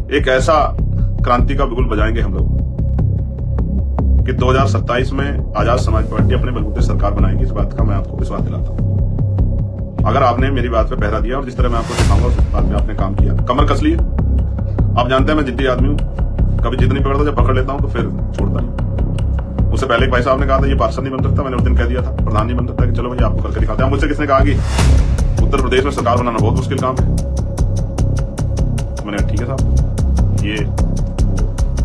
एक ऐसा क्रांति का बिगुल बजाएंगे हम लोग कि 2027 में आजाद समाज पार्टी अपने बलबूते सरकार बनाएगी। इस बात का मैं आपको विश्वास दिलाता हूं। अगर आपने मेरी बात पे पहरा दिया और जिस तरह मैं आपको दिखाऊंगा उस बात में आपने काम किया, कमर कस लिए। आप जानते हैं मैं जिद्दी आदमी हूं, कभी जिद नहीं पकड़ता, जब पकड़ लेता हूं तो फिर छोड़ता नहीं। उससे पहले एक भाई साहब ने कहा था ये पार्षद नहीं बन सकता, मैंने उस दिन कह दिया था प्रधान नहीं बन सकता, कि चलो भैया आपको करके दिखाते हैं। मुझसे किसने कहा कि उत्तर प्रदेश में सरकार बनाना बहुत मुश्किल काम है। मैंने कहा ठीक है साहब, ये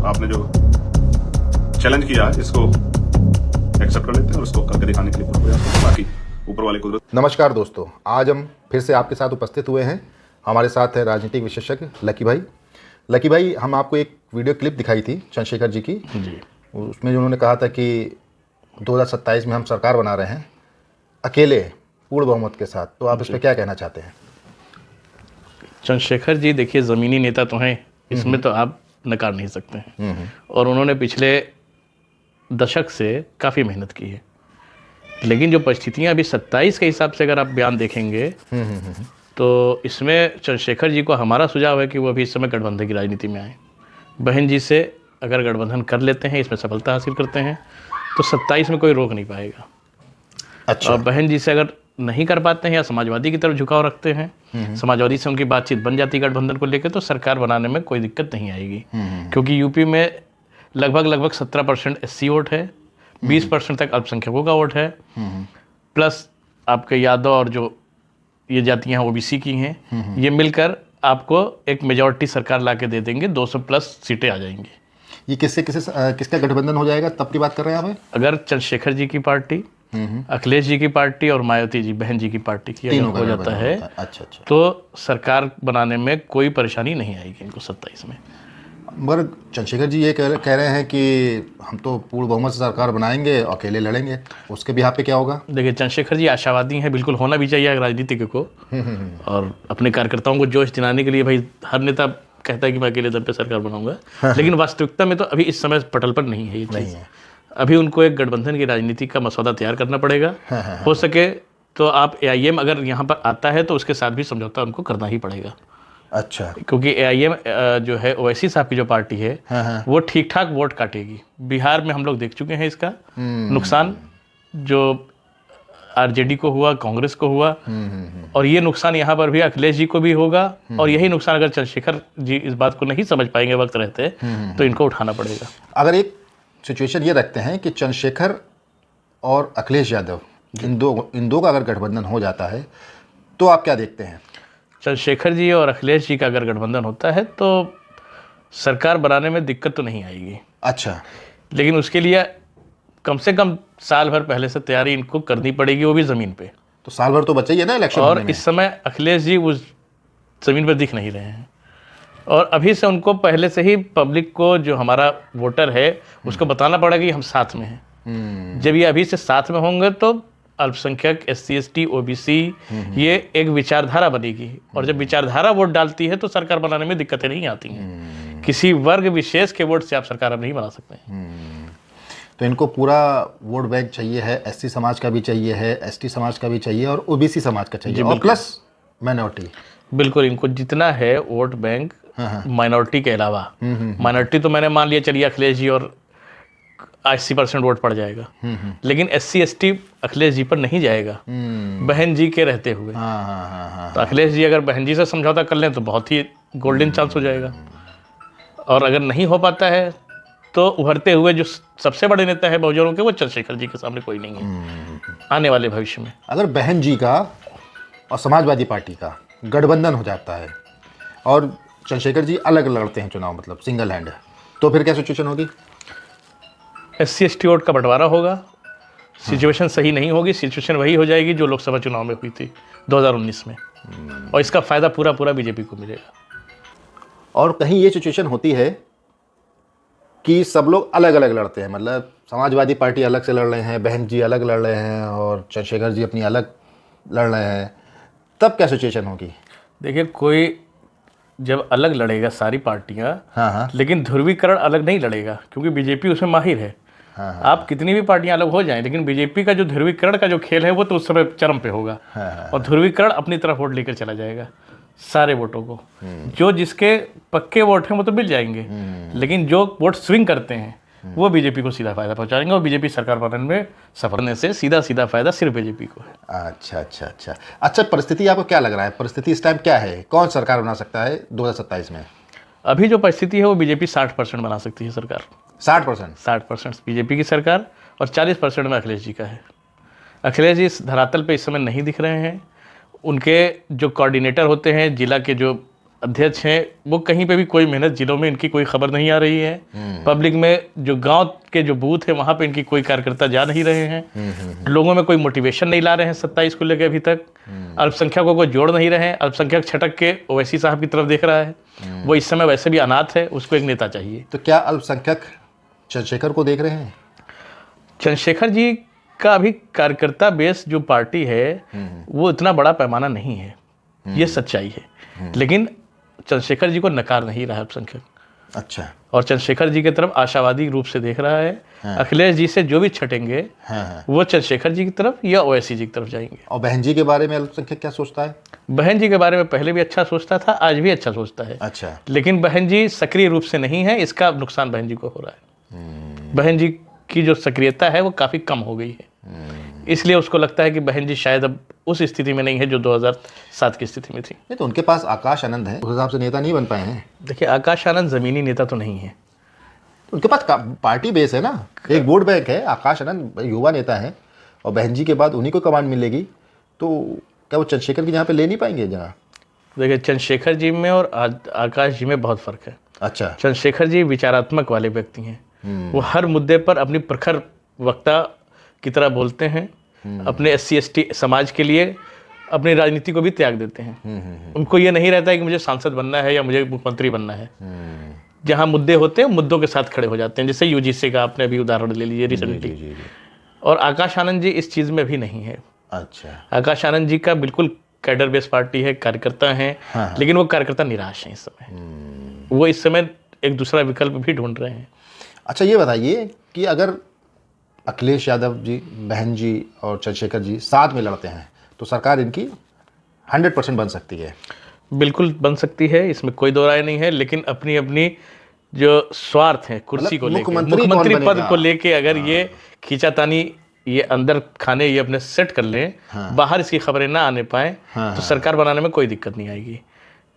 आपने जो चैलेंज किया है इसको एक्सेप्ट कर लेते हैं और इसको करके दिखाने के लिए पूरा प्रयास करते हैं। बाकी ऊपर वाले कुदरत। नमस्कार दोस्तों, आज हम फिर से आपके साथ उपस्थित हुए हैं। हमारे साथ है राजनीतिक विशेषज्ञ लकी भाई। लकी भाई, हम आपको एक वीडियो क्लिप दिखाई थी चंद्रशेखर जी की जी। उसमें जो उन्होंने कहा था कि 2027 में हम सरकार बना रहे हैं अकेले पूर्ण बहुमत के साथ, तो आप इस पर क्या कहना चाहते हैं? चंद्रशेखर जी देखिए ज़मीनी नेता तो हैं, इसमें तो आप नकार नहीं सकते हैं। और उन्होंने पिछले दशक से काफ़ी मेहनत की है, लेकिन जो परिस्थितियां अभी 27 के हिसाब से अगर आप बयान देखेंगे तो इसमें चंद्रशेखर जी को हमारा सुझाव है कि वो अभी इस समय गठबंधन की राजनीति में आए। बहन जी से अगर गठबंधन कर लेते हैं, इसमें सफलता हासिल करते हैं, तो 27 में कोई रोक नहीं पाएगा। अच्छा। और बहन जी से अगर नहीं कर पाते हैं या समाजवादी की तरफ झुकाव रखते हैं, समाजवादी से उनकी बातचीत बन जाती है गठबंधन को लेकर, तो सरकार बनाने में कोई दिक्कत नहीं आएगी। क्योंकि यूपी में लगभग 17% SC वोट है, 20% तक अल्पसंख्यकों का वोट है, प्लस आपके यादव और जो ये जातियां OBC की हैं, ये मिलकर आपको एक मेजॉरिटी सरकार ला के दे देंगे, 200+ सीटें आ जाएंगी। ये किसका गठबंधन हो जाएगा तब की बात कर रहे हैं आप? अगर चंद्रशेखर जी की पार्टी, अखिलेश जी की पार्टी और मायावती जी बहन जी की पार्टी की अगर हो जाता है, अच्छा, तो सरकार बनाने में कोई परेशानी नहीं आएगी इनको 27 में। मगर चंद्रशेखर जी ये कह रहे हैं कि हम तो पूर्ण बहुमत से सरकार बनाएंगे, अकेले लड़ेंगे, उसके भी पे क्या होगा? देखिए चंद्रशेखर जी आशावादी हैं, बिल्कुल होना भी चाहिए राजनीतिक को। और अपने कार्यकर्ताओं को जोश दिलाने के लिए भाई हर नेता कहता है कि मैं अकेले दम पे सरकार बनाऊंगा, लेकिन वास्तविकता में तो अभी इस समय पटल पर नहीं है ये चीज़। अभी उनको एक गठबंधन की राजनीति का मसौदा तैयार करना पड़ेगा। हो सके तो आप AIM अगर यहाँ पर आता है तो उसके साथ भी समझौता उनको करना ही पड़ेगा। अच्छा। क्योंकि AIM जो है ओवैसी साहब की जो पार्टी है, वो ठीक ठाक वोट काटेगी। बिहार में हम लोग देख चुके हैं इसका नुकसान, जो RJD को हुआ, कांग्रेस को हुआ, और ये नुकसान यहाँ पर भी अखिलेश जी को भी होगा। और यही नुकसान अगर चंद्रशेखर जी इस बात को नहीं समझ पाएंगे वक्त रहते, तो इनको उठाना पड़ेगा। अगर एक सिचुएशन ये रखते हैं कि चंद्रशेखर और अखिलेश यादव इन दो का अगर गठबंधन हो जाता है, तो आप क्या देखते हैं? चंद्रशेखर जी और अखिलेश जी का अगर गठबंधन होता है तो सरकार बनाने में दिक्कत तो नहीं आएगी। अच्छा। लेकिन उसके लिए कम से कम साल भर पहले से तैयारी इनको करनी पड़ेगी, वो भी ज़मीन पे। तो साल भर तो बचा ही है ना इलेक्शन और इस समय अखिलेश जी उस ज़मीन पर दिख नहीं रहे हैं। और अभी से उनको पहले से ही पब्लिक को, जो हमारा वोटर है, उसको बताना पड़ेगा कि हम साथ में हैं। जब ये अभी से साथ में होंगे तो अल्पसंख्यक, SC ST OBC ये एक विचारधारा बनेगी। और जब विचारधारा वोट डालती है तो सरकार बनाने में दिक्कतें नहीं आती हैं। किसी वर्ग विशेष के वोट से आप सरकार अब नहीं बना सकते हैं। तो इनको पूरा वोट बैंक चाहिए है, SC समाज का भी चाहिए है, ST समाज का भी चाहिए और OBC समाज का चाहिए, और प्लस माइनॉरिटी। बिल्कुल, इनको जितना है वोट बैंक माइनॉरिटी के अलावा, माइनॉरिटी तो मैंने मान लिया चलिए अखिलेश जी और 80% वोट पड़ जाएगा, लेकिन SC ST अखिलेश जी पर नहीं जाएगा बहन जी के रहते हुए। तो अखिलेश जी अगर बहन जी से समझौता कर लें तो बहुत ही गोल्डन चांस हो जाएगा। और अगर नहीं हो पाता है तो उभरते हुए जो सबसे बड़े नेता है बहुजनों के, वो चंद्रशेखर जी के सामने कोई नहीं है आने वाले भविष्य में। अगर बहन जी का और समाजवादी पार्टी का गठबंधन हो जाता है और चंद्रशेखर जी अलग लड़ते हैं चुनाव, मतलब सिंगल हैंड, तो फिर क्या सिचुएशन होगी? SC ST वोट का बंटवारा होगा। सिचुएशन सही नहीं होगी, सिचुएशन वही हो जाएगी जो लोकसभा चुनाव में हुई थी 2019 में। और इसका फ़ायदा पूरा बीजेपी को मिलेगा। और कहीं ये सिचुएशन होती है कि सब लोग अलग अलग लड़ते हैं, मतलब समाजवादी पार्टी अलग से लड़ रहे हैं, बहन जी अलग लड़ रहे हैं और चंद्रशेखर जी अपनी अलग लड़ रहे हैं, तब क्या सिचुएशन होगी? देखिए, कोई जब अलग लड़ेगा सारी पार्टियां, लेकिन ध्रुवीकरण अलग नहीं लड़ेगा, क्योंकि बीजेपी उसमें माहिर है। आप कितनी भी पार्टियां अलग हो जाएं, लेकिन बीजेपी का जो ध्रुवीकरण का जो खेल है वो तो उस समय चरम पे होगा। और ध्रुवीकरण अपनी तरफ वोट लेकर चला जाएगा। सारे वोटों को। जो जिसके पक्के वोट हैं वो तो मिल जाएंगे, लेकिन जो वोट स्विंग करते हैं वो बीजेपी को सीधा फायदा पहुंचाएंगे और बीजेपी सरकार बनाने में सफल होने से सीधा फायदा सिर्फ बीजेपी को है। अच्छा, परिस्थिति आपको क्या लग रहा है? परिस्थिति इस टाइम क्या है? कौन सरकार बना सकता है 2027 में? अभी जो परिस्थिति है वो बीजेपी 60% बना सकती है सरकार। 60% बीजेपी की सरकार और 40% में अखिलेश जी का है। अखिलेश जी इस धरातल पे इस समय नहीं दिख रहे हैं। उनके जो कोऑर्डिनेटर होते हैं, जिला के जो अध्यक्ष हैं, वो कहीं पे भी कोई मेहनत, जिलों में इनकी कोई खबर नहीं आ रही है। पब्लिक में जो गांव के जो बूथ है वहाँ पे इनकी कोई कार्यकर्ता जा नहीं रहे हैं। लोगों में कोई मोटिवेशन नहीं ला रहे हैं 27 को लेकर अभी तक। अल्पसंख्यकों को जोड़ नहीं रहे हैं। अल्पसंख्यक छटक के ओवैसी साहब की तरफ देख रहा है। वो इस समय वैसे भी अनाथ है, उसको एक नेता चाहिए। तो क्या अल्पसंख्यक चंद्रशेखर को देख रहे हैं? चंद्रशेखर जी का अभी कार्यकर्ता बेस जो पार्टी है वो इतना बड़ा पैमाना नहीं है, ये सच्चाई है। लेकिन चंद्रशेखर जी को नकार नहीं रहा है अल्पसंख्यक। अच्छा। और चंद्रशेखर जी की तरफ आशावादी रूप से देख रहा है। अखिलेश जी से जो भी छटेंगे वो चंद्रशेखर जी की तरफ या ओवैसी जी की तरफ जाएंगे। और बहन जी के बारे में अल्पसंख्यक क्या सोचता है? बहन जी के बारे में पहले भी अच्छा सोचता था, आज भी अच्छा सोचता है। अच्छा। लेकिन बहन जी सक्रिय रूप से नहीं है, इसका नुकसान बहन जी को हो रहा है। बहन जी की जो सक्रियता है वो काफ़ी कम हो गई है, इसलिए उसको लगता है कि बहन जी शायद अब उस स्थिति में नहीं है जो 2007 की स्थिति में थी। नहीं तो उनके पास आकाश आनंद है, उस हिसाब से नेता नहीं बन पाए हैं। देखिए, आकाश आनंद ज़मीनी नेता तो नहीं है, उनके पास पार्टी बेस है ना, एक वोट बैंक है। आकाश आनंद युवा नेता है और बहन जी के बाद उन्हीं को कमांड मिलेगी, तो क्या वो चंद्रशेखर की जहाँ पे ले नहीं पाएंगे जगह? देखिए, चंद्रशेखर जी में और आकाश जी में बहुत फ़र्क है। अच्छा। चंद्रशेखर जी विचारात्मक वाले व्यक्ति हैं। वो हर मुद्दे पर अपनी प्रखर वक्ता की तरह बोलते हैं। अपने SC/ST समाज के लिए अपनी राजनीति को भी त्याग देते हैं। उनको ये नहीं रहता है कि मुझे सांसद बनना है या मुझे मुख्यमंत्री बनना है। जहाँ मुद्दे होते हैं मुद्दों के साथ खड़े हो जाते हैं, जैसे UGC का आपने अभी उदाहरण ले लीजिए रिसेंटली। और आकाश आनंद जी इस चीज़ में भी नहीं है। अच्छा। आकाश आनंद जी का बिल्कुल कैडर बेस पार्टी है, कार्यकर्ता हैं। लेकिन वो कार्यकर्ता निराश हैं इस समय। वो इस समय एक दूसरा विकल्प भी ढूंढ रहे हैं। अच्छा, ये बताइए कि अगर अखिलेश यादव जी, बहन जी और चंद्रशेखर जी साथ में लड़ते हैं तो सरकार इनकी 100% बन सकती है? बिल्कुल बन सकती है, इसमें कोई दो राय नहीं है। लेकिन अपनी अपनी जो स्वार्थ है कुर्सी को लेकर, मुख्यमंत्री पद को लेके अगर ये खींचातानी ये अंदर खाने ये अपने सेट कर लें, बाहर इसकी खबरें ना आने पाए, तो सरकार बनाने में कोई दिक्कत नहीं आएगी।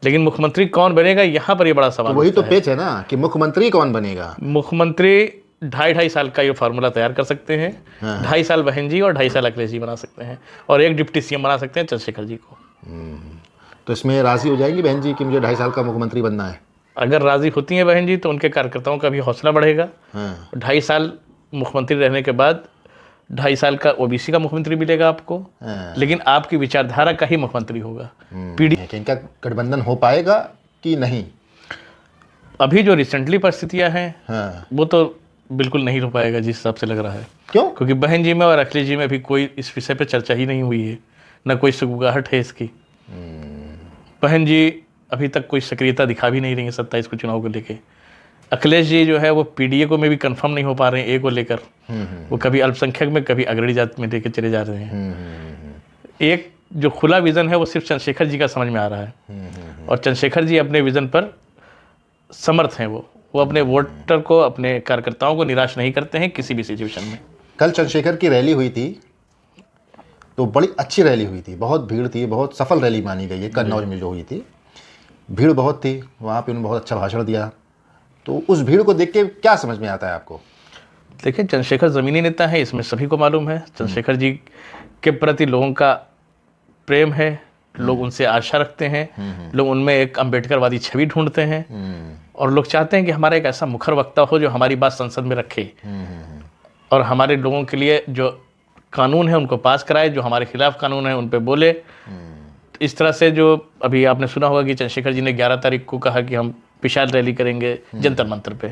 लेकिन मुख्यमंत्री कौन बनेगा, यहाँ पर ये बड़ा सवाल। वही तो पेच है ना कि मुख्यमंत्री कौन बनेगा। मुख्यमंत्री 2.5 साल का ये फार्मूला तैयार कर सकते हैं। 2.5 साल बहन जी और 2.5 साल अखिलेश जी बना सकते हैं, और एक डिप्टी CM बना सकते हैं चंद्रशेखर जी को। तो इसमें राजी हो जाएंगी बहन जी कि मुझे 2.5 साल का मुख्यमंत्री बनना है? अगर राजी होती हैं बहन जी तो उनके कार्यकर्ताओं का भी हौसला बढ़ेगा। 2.5 साल मुख्यमंत्री रहने के बाद 2.5 साल का OBC का मुख्यमंत्री मिलेगा आपको। लेकिन आपकी विचारधारा का ही मुख्यमंत्री होगा। इनका गठबंधन हो पाएगा कि नहीं? अभी जो रिसेंटली परिस्थितियां हैं वो तो बिल्कुल नहीं हो पाएगा जिस हिसाब से लग रहा है। क्यों? क्योंकि बहन जी में और अखिलेश जी में भी कोई इस विषय पे चर्चा ही नहीं हुई है, ना कोई सुगबुगाहट है इसकी। बहन जी अभी तक कोई सक्रियता दिखा भी नहीं रही है 27 को चुनाव को लेके। अखिलेश जी जो है वो PDA को में भी कंफर्म नहीं हो पा रहे हैं, A को लेकर। वो कभी अल्पसंख्यक में कभी अग्रणी जाति में लेके चले जा रहे हैं। एक जो खुला विजन है वो सिर्फ चंद्रशेखर जी का समझ में आ रहा है, और चंद्रशेखर जी अपने विजन पर समर्थ हैं। वो अपने वोटर को, अपने कार्यकर्ताओं को निराश नहीं करते हैं किसी भी सिचुएशन में। कल चंद्रशेखर की रैली हुई थी तो बड़ी अच्छी रैली हुई थी, बहुत भीड़ थी, बहुत सफल रैली मानी गई है। कन्नौज में जो हुई थी भीड़ बहुत थी, वहाँ पे उन्होंने बहुत अच्छा भाषण दिया। तो उस भीड़ को देख के क्या समझ में आता है आपको? देखिए, चंद्रशेखर ज़मीनी नेता है, इसमें सभी को मालूम है। चंद्रशेखर जी के प्रति लोगों का प्रेम है, लोग उनसे आशा रखते हैं, लोग उनमें एक अम्बेडकरवादी छवि ढूंढते हैं, और लोग चाहते हैं कि हमारा एक ऐसा मुखर वक्ता हो जो हमारी बात संसद में रखे और हमारे लोगों के लिए जो कानून है उनको पास कराए, जो हमारे खिलाफ कानून है उन पे बोले। इस तरह से जो अभी आपने सुना होगा कि चंद्रशेखर जी ने 11 तारीख को कहा कि हम विशाल रैली करेंगे जंतर मंतर पे।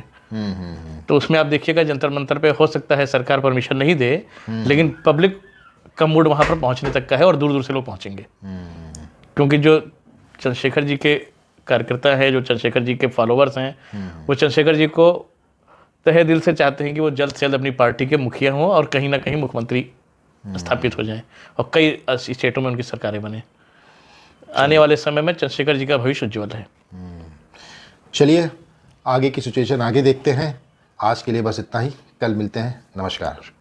तो उसमें आप देखिएगा जंतर मंतर पे हो सकता है सरकार परमिशन नहीं दे, लेकिन पब्लिक का मूड वहाँ पर पहुँचने तक का है और दूर दूर से लोग पहुँचेंगे। क्योंकि जो चंद्रशेखर जी के कार्यकर्ता है, जो चंद्रशेखर जी के फॉलोअर्स हैं, वो चंद्रशेखर जी को तहे दिल से चाहते हैं कि वो जल्द से जल्द अपनी पार्टी के मुखिया हों और कहीं ना कहीं मुख्यमंत्री स्थापित हो जाएं और कई स्टेटों में उनकी सरकारें बने। आने वाले समय में चंद्रशेखर जी का भविष्य उज्ज्वल है। चलिए आगे की सिचुएशन आगे देखते हैं। आज के लिए बस इतना ही, कल मिलते हैं। नमस्कार।